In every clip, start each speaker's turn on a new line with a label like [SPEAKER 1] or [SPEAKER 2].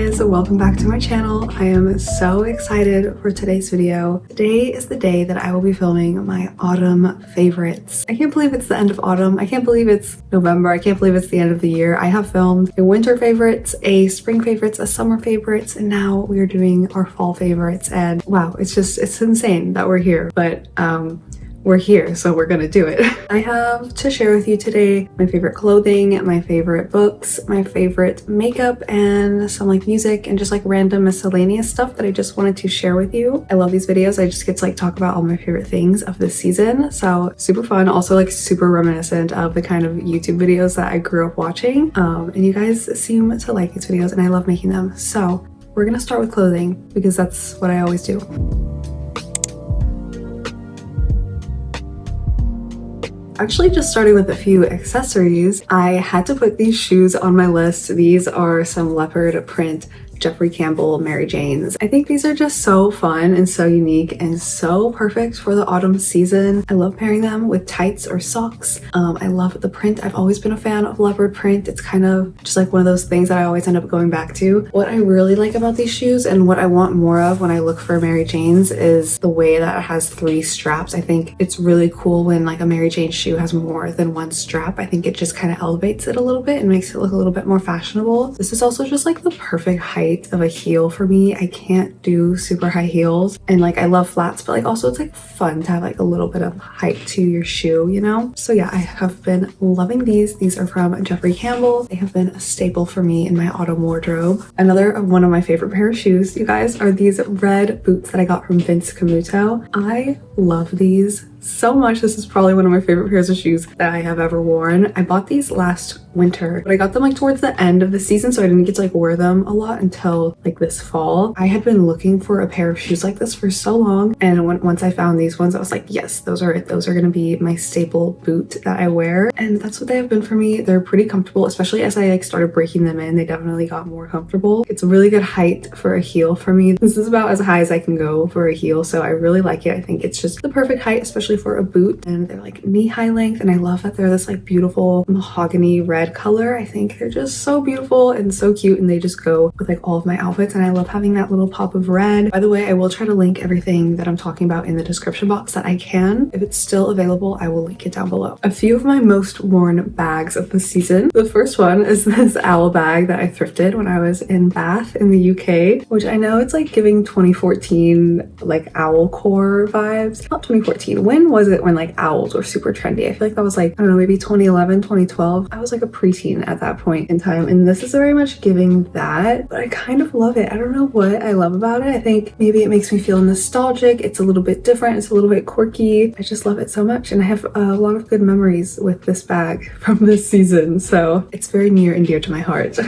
[SPEAKER 1] guys, welcome back to my channel. I am so excited for today's video. Today is the day that I will be filming my autumn favorites. I can't believe it's the end of autumn. I can't believe it's November. I can't believe it's the end of the year. I have filmed a winter favorites, a spring favorites, a summer favorites, and now we are doing our fall favorites. And wow, it's insane that we're here. But we're here, so we're gonna do it. I have to share with you today my favorite clothing, my favorite books, my favorite makeup, and some like music and just like random miscellaneous stuff that I just wanted to share with you. I love these videos. I just get to like talk about all my favorite things of this season. So super fun, also like super reminiscent of the kind of YouTube videos that I grew up watching. And you guys seem to like these videos and I love making them. So we're gonna start with clothing because that's what I always do. Actually, just starting with a few accessories, I had to put these shoes on my list. These are some leopard print Jeffrey Campbell Mary Janes. I think these are just so fun and so unique and so perfect for the autumn season. I love pairing them with tights or socks. I love the print. I've always been a fan of leopard print. It's kind of just like one of those things that I always end up going back to. What I really like about these shoes and what I want more of when I look for Mary Janes is the way that it has 3 straps. I think it's really cool when like a Mary Jane shoe has more than 1 strap. I think it just kind of elevates it a little bit and makes it look a little bit more fashionable. This is also just like the perfect height of a heel for me. I can't do super high heels and like I love flats, but like also it's like fun to have like a little bit of height to your shoe, you know? So yeah, I have been loving these. These are from Jeffrey Campbell. They have been a staple for me in my autumn wardrobe. Another one of my favorite pair of shoes, you guys, are these red boots that I got from Vince Camuto. I love these so much. This is probably one of my favorite pairs of shoes that I have ever worn. I bought these last winter, but I got them like towards the end of the season, so I didn't get to like wear them a lot until like this fall. I had been looking for a pair of shoes like this for so long, and once I found these ones, I was like, yes, those are it. Those are gonna be my staple boot that I wear, and that's what they have been for me. They're pretty comfortable, especially as I like started breaking them in. They definitely got more comfortable. It's a really good height for a heel for me. This is about as high as I can go for a heel, so I really like it. I think it's just the perfect height, especially for a boot, and they're like knee-high length, and I love that they're this like beautiful mahogany red color. I think they're just so beautiful and so cute, and they just go with like all of my outfits, and I love having that little pop of red. By the way, I will try to link everything that I'm talking about in the description box that I can. If it's still available, I will link it down below. A few of my most worn bags of the season. The first one is this owl bag that I thrifted when I was in Bath in the UK, which I know it's like giving 2014 like owl core vibes. Not 2014. When was it when like owls were super trendy? I feel like that was like, I don't know, maybe 2011, 2012. I was like a preteen at that point in time, and this is very much giving that, but I kind of love it. I don't know what I love about it. I think maybe it makes me feel nostalgic. It's a little bit different. It's a little bit quirky. I just love it so much, and I have a lot of good memories with this bag from this season, so it's very near and dear to my heart.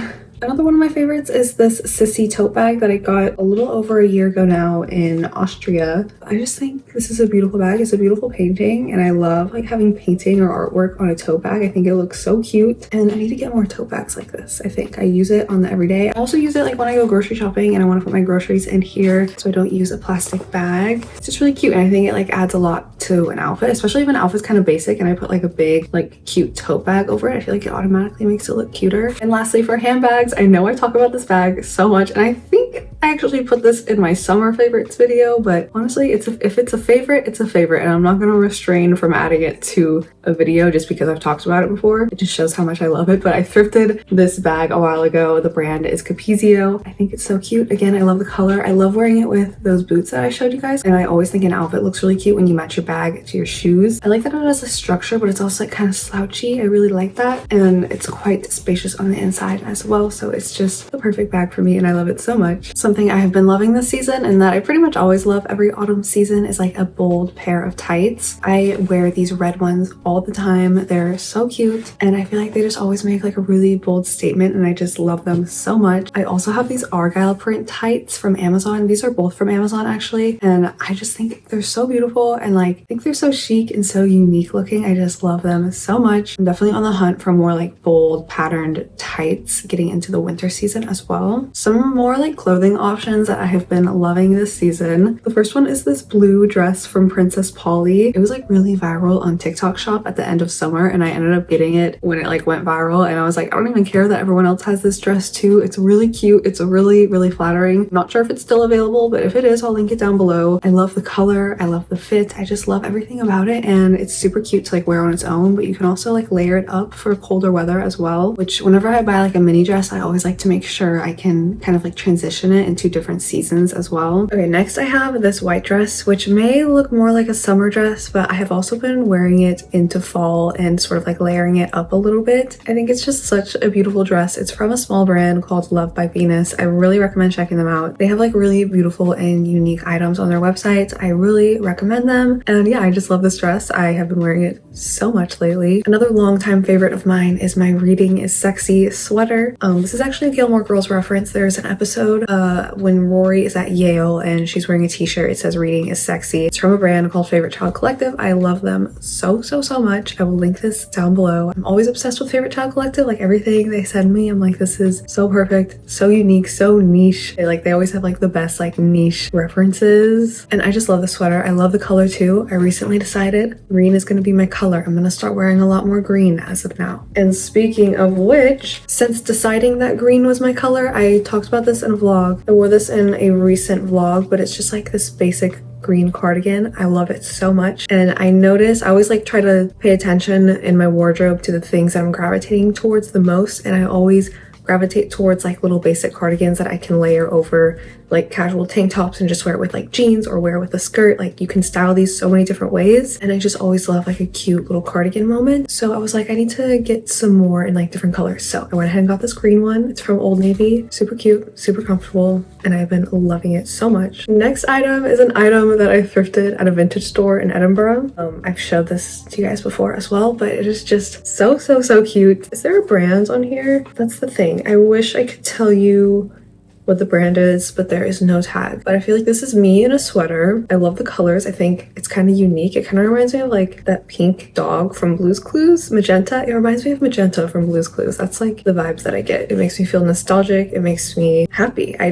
[SPEAKER 1] Another one of my favorites is this Sissy tote bag that I got a little over a year ago now in Austria. I just think this is a beautiful bag. It's a beautiful painting, and I love like having painting or artwork on a tote bag. I think it looks so cute, and I need to get more tote bags like this. I think I use it on the everyday. I also use it like when I go grocery shopping and I want to put my groceries in here so I don't use a plastic bag. It's just really cute, and I think it like adds a lot to an outfit, especially if an outfit's kind of basic and I put like a big like cute tote bag over it. I feel like it automatically makes it look cuter. And lastly, for handbags, I know I talk about this bag so much, and I think I actually put this in my summer favorites video, but honestly, if it's a favorite, it's a favorite, and I'm not going to restrain from adding it to a video just because I've talked about it before. It just shows how much I love it. But I thrifted this bag a while ago. The brand is Capizio. I think it's so cute. Again, I love the color. I love wearing it with those boots that I showed you guys, and I always think an outfit looks really cute when you match your bag to your shoes. I like that it has a structure, but it's also like kind of slouchy. I really like that, and it's quite spacious on the inside as well, so it's just the perfect bag for me, and I love it so much. Something I have been loving this season, and that I pretty much always love every autumn season, is like a bold pair of tights. I wear these red ones all the time. They're so cute, and I feel like they just always make like a really bold statement, and I just love them so much. I also have these Argyle print tights from Amazon. These are both from Amazon actually, and I just think they're so beautiful, and like I think they're so chic and so unique looking. I just love them so much. I'm definitely on the hunt for more like bold patterned tights, getting into into the winter season as well. Some more like clothing options that I have been loving this season. The first one is this blue dress from Princess Polly. It was like really viral on TikTok Shop at the end of summer, and I ended up getting it when it like went viral, and I was like, I don't even care that everyone else has this dress too. It's really cute. It's really flattering. Not sure if it's still available, but if it is, I'll link it down below. I love the color. I love the fit. I just love everything about it, and it's super cute to like wear on its own, but you can also like layer it up for colder weather as well, which whenever I buy like a mini dress, I always like to make sure I can kind of like transition it into different seasons as well. Okay, next I have this white dress, which may look more like a summer dress, but I have also been wearing it into fall and sort of like layering it up a little bit. I think it's just such a beautiful dress. It's from a small brand called Love by Venus. I really recommend checking them out. They have like really beautiful and unique items on their website. I really recommend them. And yeah, I just love this dress. I have been wearing it so much lately. Another longtime favorite of mine is my Reading is Sexy sweater. This is actually a Gilmore Girls reference. There's an episode when Rory is at Yale and she's wearing a t-shirt. It says Reading is Sexy. It's from a brand called Favorite Child Collective. I love them so much. I will link this down below. I'm always obsessed with Favorite Child Collective. Like everything they send me, I'm like, this is so perfect, so unique, so niche. They always have like the best like niche references, and I just love the sweater. I love the color too. I recently decided green is going to be my color. I'm going to start wearing a lot more green as of now. And speaking of which, since deciding that green was my color, I talked about this in a vlog. I wore this in a recent vlog, but it's just like this basic green cardigan. I love it so much, and I notice I always like try to pay attention in my wardrobe to the things that I'm gravitating towards the most, and I always gravitate towards like little basic cardigans that I can layer over like casual tank tops and just wear it with like jeans or wear it with a skirt. Like you can style these so many different ways, and I just always love like a cute little cardigan moment. So I was like, I need to get some more in like different colors, so I went ahead and got this green one. It's from Old Navy. Super cute, super comfortable, and I've been loving it so much. Next item is an item that I thrifted at a vintage store in Edinburgh. I've showed this to you guys before as well, but it is just so cute. Is there a brand on here? That's the thing. I wish I could tell you what the brand is, but there is no tag. But I feel like this is me in a sweater. I love the colors. I think it's kind of unique. It kind of reminds me of like that pink dog from Blue's Clues, Magenta. It reminds me of Magenta from Blue's Clues. That's like the vibes that I get. It makes me feel nostalgic. It makes me happy. I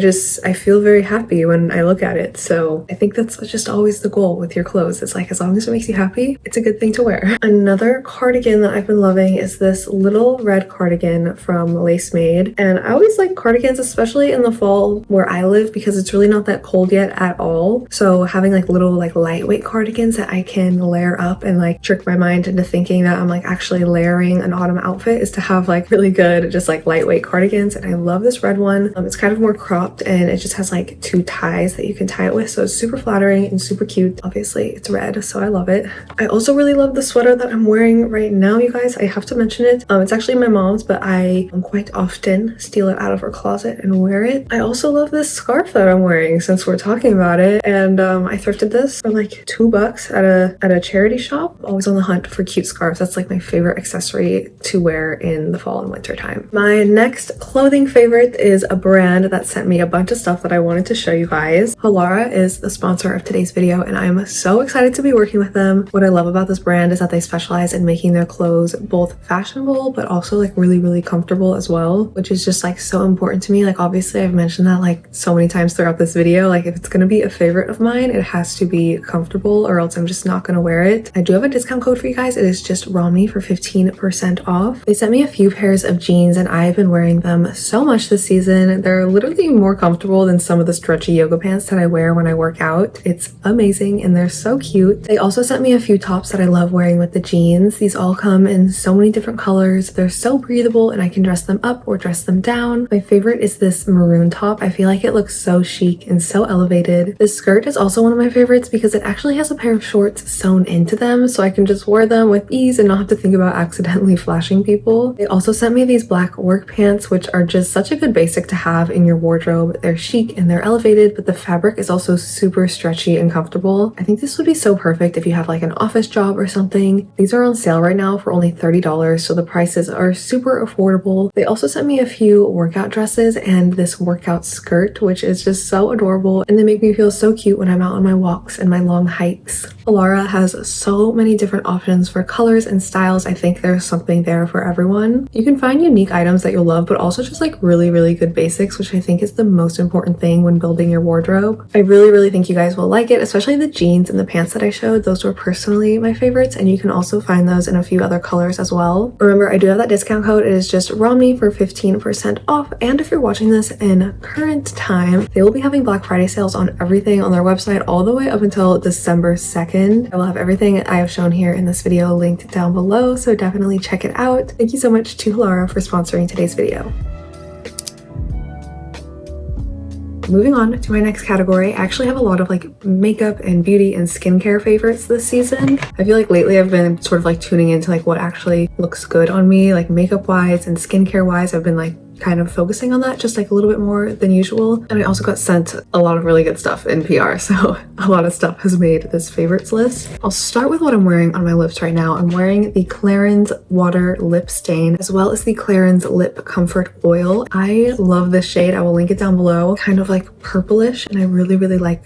[SPEAKER 1] feel very happy when I look at it. So I think that's just always the goal with your clothes. It's like, as long as it makes you happy, it's a good thing to wear. Another cardigan that I've been loving is this little red cardigan from Lace Made. And I always like cardigans, especially in the fall where I live, because it's really not that cold yet at all. So having like little like lightweight cardigans that I can layer up and like trick my mind into thinking that I'm like actually layering an autumn outfit is to have like really good just like lightweight cardigans. And I love this red one. It's kind of more cropped, and it just has like two ties that you can tie it with, so it's super flattering and super cute. Obviously it's red, so I love it. I also really love the sweater that I'm wearing right now, you guys. I have to mention it. It's actually my mom's, but I quite often steal it out of her closet and wear it. I also love this scarf that I'm wearing since we're talking about it, and I thrifted this for like $2 at a charity shop. Always on the hunt for cute scarves. That's like my favorite accessory to wear in the fall and winter time. My next clothing favorite is a brand that sent me a bunch of stuff that I wanted to show you guys. Halara is the sponsor of today's video, and I'm so excited to be working with them. What I love about this brand is that they specialize in making their clothes both fashionable but also like really comfortable as well, which is just like so important to me. Like obviously I've mentioned that like so many times throughout this video. Like if it's gonna be a favorite of mine, it has to be comfortable, or else I'm just not gonna wear it. I do have a discount code for you guys. It is just Romney for 15% off. They sent me a few pairs of jeans, and I've been wearing them so much this season. They're literally more comfortable than some of the stretchy yoga pants that I wear when I work out. It's amazing, and they're so cute. They also sent me a few tops that I love wearing with the jeans. These all come in so many different colors. They're so breathable, and I can dress them up or dress them down. My favorite is this maroon top. I feel like it looks so chic and so elevated. This skirt is also one of my favorites because it actually has a pair of shorts sewn into them, so I can just wear them with ease and not have to think about accidentally flashing people. They also sent me these black work pants, which are just such a good basic to have in your wardrobe. They're chic and they're elevated, but the fabric is also super stretchy and comfortable. I think this would be so perfect if you have like an office job or something. These are on sale right now for only $30, so the prices are super affordable. They also sent me a few workout dresses, and this workout workout skirt, which is just so adorable, and they make me feel so cute when I'm out on my walks and my long hikes. Halara has so many different options for colors and styles. I think there's something there for everyone. You can find unique items that you'll love, but also just like really good basics, which I think is the most important thing when building your wardrobe. I really think you guys will like it, especially the jeans and the pants that I showed. Those were personally my favorites, and you can also find those in a few other colors as well. Remember, I do have that discount code. It is just Romney for 15% off, and if you're watching this in current time, they will be having Black Friday sales on everything on their website all the way up until December 2nd. I will have everything I have shown here in this video linked down below, so definitely check it out. Thank you so much to Halara for sponsoring today's video. Moving on to my next category, I actually have a lot of like makeup and beauty and skincare favorites this season. I feel like lately I've been sort of like tuning into like what actually looks good on me, like makeup wise and skincare wise. I've been like kind of focusing on that just like a little bit more than usual. And I also got sent a lot of really good stuff in PR, so a lot of stuff has made this favorites list. I'll start with what I'm wearing on my lips right now. I'm wearing the Clarins Water Lip Stain as well as the Clarins Lip Comfort Oil. I love this shade. I will link it down below. Kind of like purplish, and I really like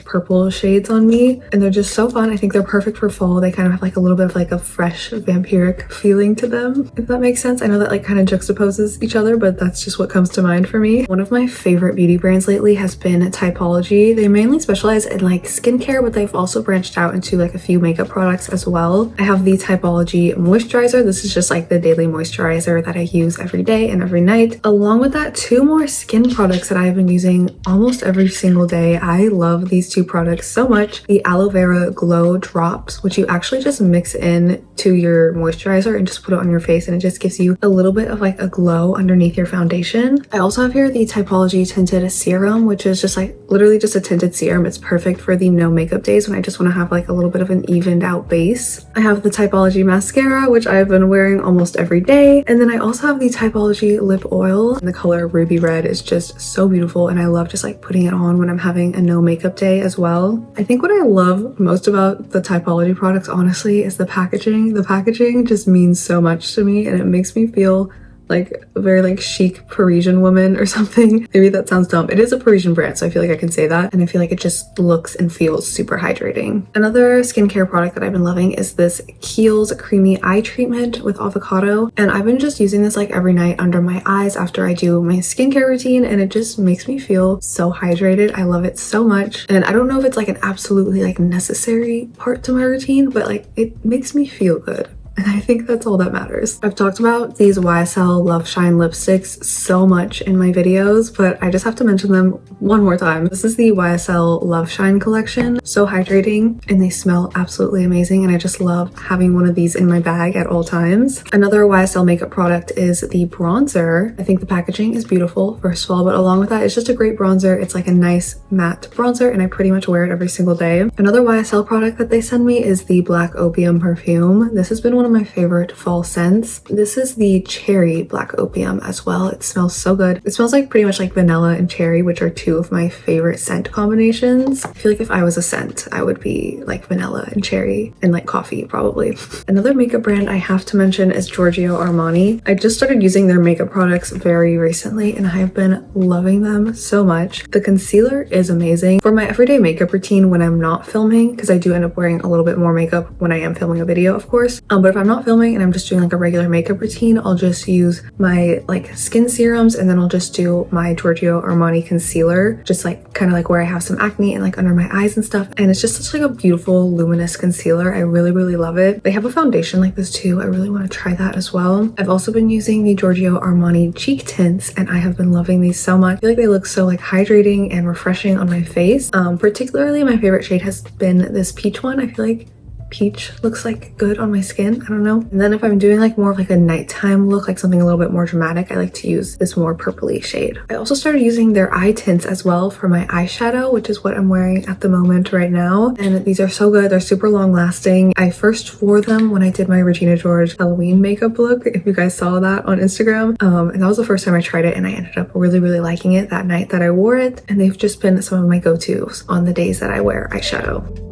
[SPEAKER 1] purple shades on me, and they're just so fun. I think they're perfect for fall. They kind of have like a little bit of like a fresh vampiric feeling to them, if that makes sense. I know that like kind of juxtaposes each other, but that's just what comes to mind for me. One of my favorite beauty brands lately has been Typology. They mainly specialize in like skincare, but they've also branched out into like a few makeup products as well. I have the Typology moisturizer. This is just like the daily moisturizer that I use every day and every night. Along with that, 2 more skin products that I have been using almost every single day. I love these 2 products so much. The Aloe Vera Glow Drops, which you actually just mix in to your moisturizer and just put it on your face, and it just gives you a little bit of like a glow underneath your foundation. I also have here the Typology Tinted Serum, which is just like literally just a tinted serum. It's perfect for the no makeup days when I just want to have like a little bit of an evened out base. I have the Typology Mascara, which I've been wearing almost every day. And then I also have the Typology Lip Oil, and the color Ruby Red is just so beautiful, and I love just like putting it on when I'm having a no makeup day as well. I think what I love most about the Typology products, honestly, is the packaging. The packaging just means so much to me, and it makes me feel like a very like chic Parisian woman or something. Maybe that sounds dumb. It is a Parisian brand, so I feel like I can say that, and I feel like it just looks and feels super hydrating. Another skincare product that I've been loving is this Kiehl's Creamy Eye Treatment with avocado, and I've been just using this like every night under my eyes after I do my skincare routine, and it just makes me feel so hydrated. I love it so much, and I don't know if it's like an absolutely like necessary part to my routine, but like it makes me feel good. And I think that's all that matters. I've talked about these YSL Love Shine lipsticks so much in my videos, but I just have to mention them one more time. This is the YSL Love Shine collection. So hydrating, and they smell absolutely amazing, and I just love having one of these in my bag at all times. Another YSL makeup product is the bronzer. I think the packaging is beautiful, first of all, but along with that, it's just a great bronzer. It's like a nice matte bronzer, and I pretty much wear it every single day. Another YSL product that they send me is the Black Opium perfume. This has been one of my favorite fall scents. This is the Cherry Black Opium as well. It smells so good. It smells like pretty much like vanilla and cherry, which are 2 of my favorite scent combinations. I feel like if I was a scent, I would be like vanilla and cherry and like coffee probably. Another makeup brand I have to mention is Giorgio Armani. I just started using their makeup products very recently, and I have been loving them so much. The concealer is amazing for my everyday makeup routine when I'm not filming, because I do end up wearing a little bit more makeup when I am filming a video, of course. But if I'm not filming and I'm just doing like a regular makeup routine, I'll just use my like skin serums, and then I'll just do my Giorgio Armani concealer, just like kind of like where I have some acne and like under my eyes and stuff. And it's just such like a beautiful luminous concealer. I really love it. They have a foundation like this too. I really want to try that as well. I've also been using the Giorgio Armani cheek tints, and I have been loving these so much. I feel like they look so like hydrating and refreshing on my face. Particularly my favorite shade has been this peach one. I feel like peach looks like good on my skin. I don't know. And then if I'm doing like more of like a nighttime look, like something a little bit more dramatic, I like to use this more purpley shade. I also started using their eye tints as well for my eyeshadow, which is what I'm wearing at the moment right now. And these are so good. They're super long lasting. I first wore them when I did my Regina George Halloween makeup look, if you guys saw that on Instagram. And that was the first time I tried it, and I ended up really liking it that night that I wore it. And they've just been some of my go-tos on the days that I wear eyeshadow.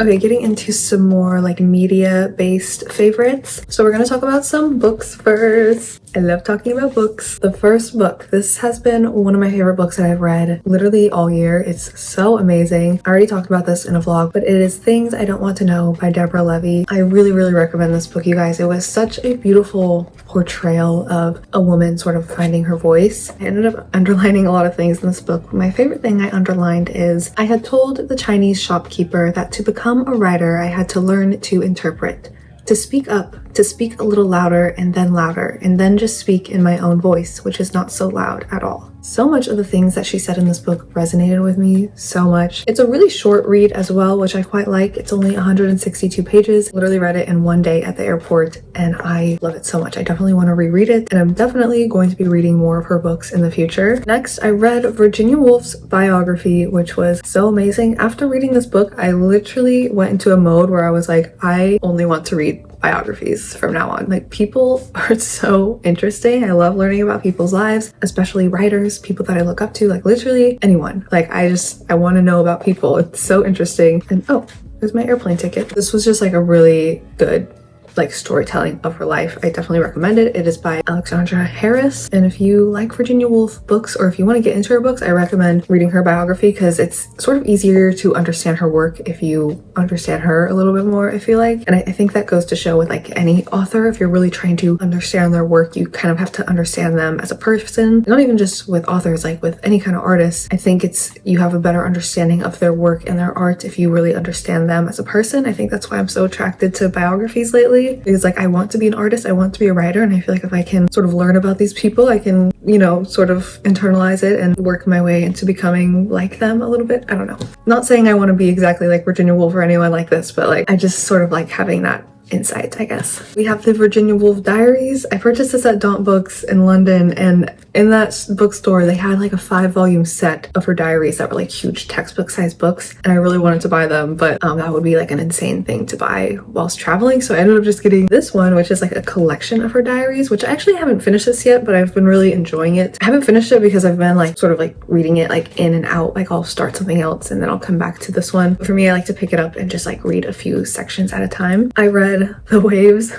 [SPEAKER 1] Okay, getting into some more like media-based favorites. So we're gonna talk about some books first. I love talking about books. The first book, this has been one of my favorite books that I've read literally all year. It's so amazing. I already talked about this in a vlog, but it is Things I Don't Want to Know by Deborah Levy. I really recommend this book, you guys. It was such a beautiful portrayal of a woman sort of finding her voice. I ended up underlining a lot of things in this book. My favorite thing I underlined is I had told the Chinese shopkeeper that to become a writer, I had to learn to interpret, to speak up, to speak a little louder, and then just speak in my own voice, which is not so loud at all. So much of the things that she said in this book resonated with me so much. It's a really short read as well, which I quite like. It's only 162 pages. Literally read it in one day at the airport, and I love it so much. I definitely want to reread it, and I'm definitely going to be reading more of her books in the future. Next, I read Virginia Woolf's biography, which was so amazing. After reading this book, I literally went into a mode where I was like, I only want to read biographies from now on. Like, people are so interesting. I love learning about people's lives, especially writers, people that I look up to, like literally anyone. Like, I want to know about people. It's so interesting. And oh, there's my airplane ticket. This was just like a really good like storytelling of her life. I definitely recommend it. It is by Alexandra Harris, and if you like Virginia Woolf books, or if you want to get into her books, I recommend reading her biography because it's sort of easier to understand her work if you understand her a little bit more, I feel like. And I think that goes to show with like any author, if you're really trying to understand their work, you kind of have to understand them as a person. Not even just with authors, like with any kind of artist. I think you have a better understanding of their work and their art if you really understand them as a person. I think that's why I'm so attracted to biographies lately, because like I want to be an artist, I want to be a writer, and I feel like if I can sort of learn about these people, I can, you know, sort of internalize it and work my way into becoming like them a little bit. I don't know. Not saying I want to be exactly like Virginia Woolf or anyone like this, but like I just sort of like having that insight, I guess. We have the Virginia Woolf Diaries. I purchased this at Daunt Books in London, and in that bookstore they had like a 5-volume set of her diaries that were like huge textbook sized books, and I really wanted to buy them, but that would be like an insane thing to buy whilst traveling, so I ended up just getting this one, which is like a collection of her diaries, which I actually haven't finished this yet, but I've been really enjoying it. I haven't finished it because I've been like sort of like reading it like in and out, like I'll start something else and then I'll come back to this one. But for me, I like to pick it up and just like read a few sections at a time. I read The Waves.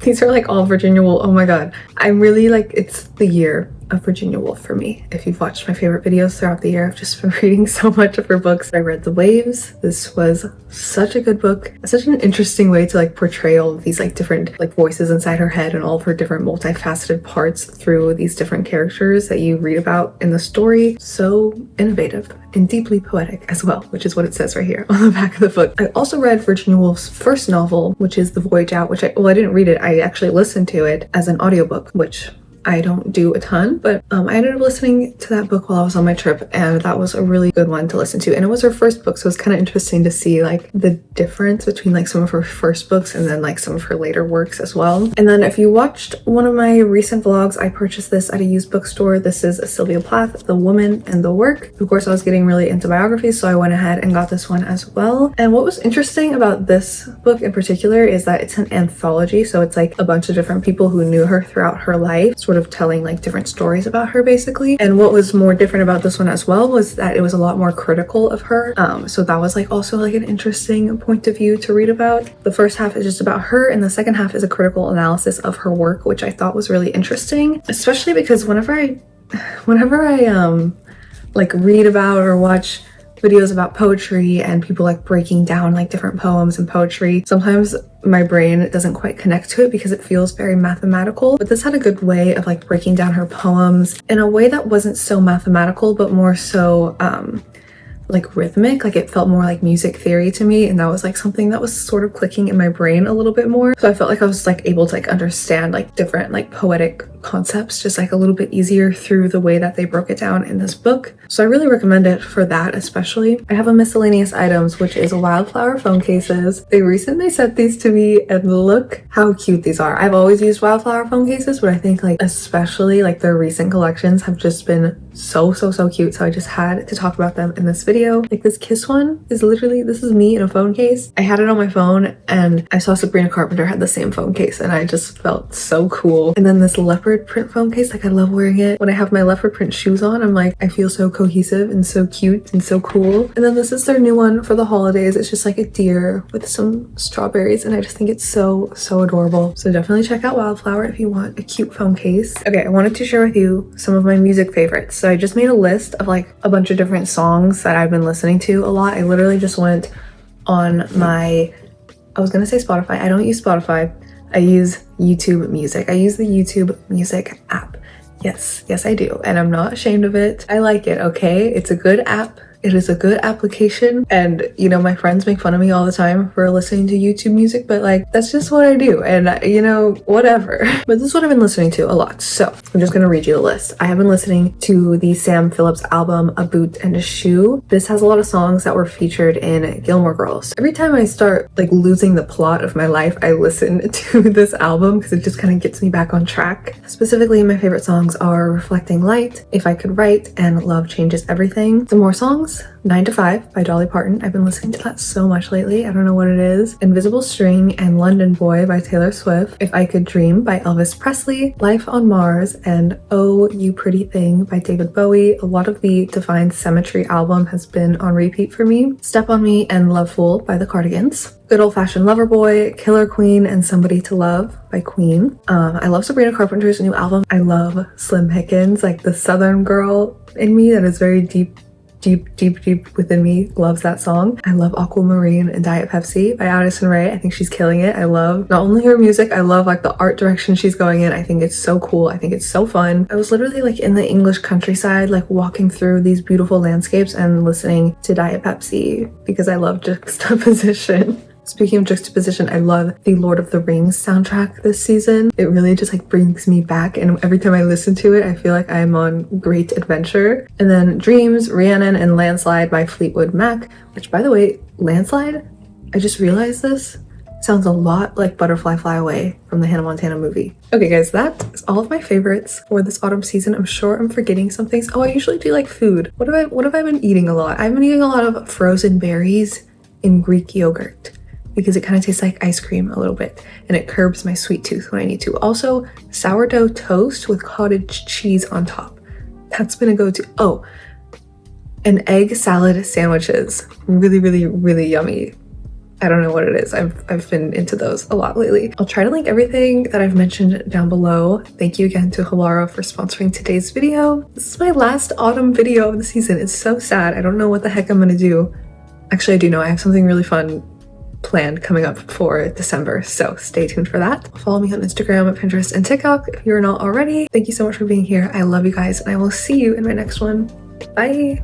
[SPEAKER 1] These are like all Virginia Woolf. Oh my god, I'm really like, it's the year of Virginia Woolf for me. If you've watched my favorite videos throughout the year, I've just been reading so much of her books. I read The Waves. This was such a good book. Such an interesting way to like portray all of these like different like voices inside her head and all of her different multifaceted parts through these different characters that you read about in the story. So innovative and deeply poetic as well, which is what it says right here on the back of the book. I also read Virginia Woolf's first novel, which is The Voyage Out, which I didn't read it. I actually listened to it as an audiobook, which I don't do a ton, but I ended up listening to that book while I was on my trip, and that was a really good one to listen to. And it was her first book, so it's kind of interesting to see like the difference between like some of her first books and then like some of her later works as well. And then if you watched one of my recent vlogs, I purchased this at a used bookstore. This is Sylvia Plath, The Woman and the Work. Of course, I was getting really into biographies, so I went ahead and got this one as well. And what was interesting about this book in particular is that it's an anthology, so it's like a bunch of different people who knew her throughout her life, sort of telling like different stories about her basically. And what was more different about this one as well was that it was a lot more critical of her, so that was like also like an interesting point of view to read about. The first half is just about her, and the second half is a critical analysis of her work, which I thought was really interesting, especially because whenever I like read about or watch videos about poetry and people like breaking down like different poems and poetry, sometimes my brain doesn't quite connect to it because it feels very mathematical. But this had a good way of like breaking down her poems in a way that wasn't so mathematical, but more so like rhythmic. Like it felt more like music theory to me, and that was like something that was sort of clicking in my brain a little bit more. So I felt like I was like able to like understand like different like poetic concepts just like a little bit easier through the way that they broke it down in this book. So I really recommend it for that especially. I have a miscellaneous items, which is wildflower phone cases. They recently sent these to me, and look how cute these are. I've always used wildflower phone cases, but I think like especially like their recent collections have just been so cute, so I just had to talk about them in this video. Like this Kiss one is literally, this is me in a phone case. I had it on my phone and I saw Sabrina Carpenter had the same phone case and I just felt so cool. And then this leopard print phone case, like I love wearing it. When I have my leopard print shoes on, I'm like, I feel so cohesive and so cute and so cool. And then this is their new one for the holidays. It's just like a deer with some strawberries and I just think it's so adorable. So definitely check out Wildflower if you want a cute phone case. Okay, I wanted to share with you some of my music favorites. So I just made a list of like a bunch of different songs that I've been listening to a lot. I literally just went on my, I was gonna say Spotify. I don't use Spotify. I use YouTube Music. I use the YouTube Music app. Yes, I do. And I'm not ashamed of it. I like it, okay? It's a good app. It is a good application, and you know, my friends make fun of me all the time for listening to YouTube music, but like that's just what I do, and you know, whatever. But this is what I've been listening to a lot, so I'm just gonna read you the list. I have been listening to the Sam Phillips album A Boot and a Shoe. This has a lot of songs that were featured in Gilmore Girls. Every time I start like losing the plot of my life, I listen to this album because it just kind of gets me back on track. Specifically, my favorite songs are Reflecting Light, If I Could Write, and Love Changes Everything. Some more songs: 9 to 5 by Dolly Parton. I've been listening to that so much lately. I don't know what it is. Invisible String and London Boy by Taylor Swift. If I Could Dream by Elvis Presley. Life on Mars and Oh You Pretty Thing by David Bowie. A lot of the Divine Symmetry album has been on repeat for me. Step on Me and Love Fool by the Cardigans. Good Old Fashioned Lover Boy, Killer Queen, and Somebody to Love by Queen. I love Sabrina Carpenter's new album. I love Slim Pickens, like the Southern girl in me that is very deep within me loves that song. I love Aquamarine and Diet Pepsi by Addison Rae. I think she's killing it. I love not only her music, I love like the art direction she's going in. I think it's so cool. I think it's so fun. I was literally like in the English countryside, like walking through these beautiful landscapes and listening to Diet Pepsi because I love juxtaposition. Speaking of juxtaposition, I love the Lord of the Rings soundtrack this season. It really just like brings me back, and every time I listen to it, I feel like I'm on great adventure. And then Dreams, Rhiannon, and Landslide by Fleetwood Mac, which by the way, Landslide, I just realized this, sounds a lot like Butterfly Fly Away from the Hannah Montana movie. Okay guys, that is all of my favorites for this autumn season. I'm sure I'm forgetting some things. Oh, I usually do like food. What have I been eating a lot? I've been eating a lot of frozen berries in Greek yogurt, because it kind of tastes like ice cream a little bit and it curbs my sweet tooth when I need to. Also, sourdough toast with cottage cheese on top. That's been a go-to. Oh, and egg salad sandwiches. Really yummy. I don't know what it is. I've been into those a lot lately. I'll try to link everything that I've mentioned down below. Thank you again to Halara for sponsoring today's video. This is my last autumn video of the season. It's so sad. I don't know what the heck I'm gonna do. Actually, I do know. I have something really fun planned coming up for December, so stay tuned for that. Follow me on Instagram, Pinterest, and TikTok if you're not already. Thank you so much for being here. I love you guys, and I will see you in my next one. Bye!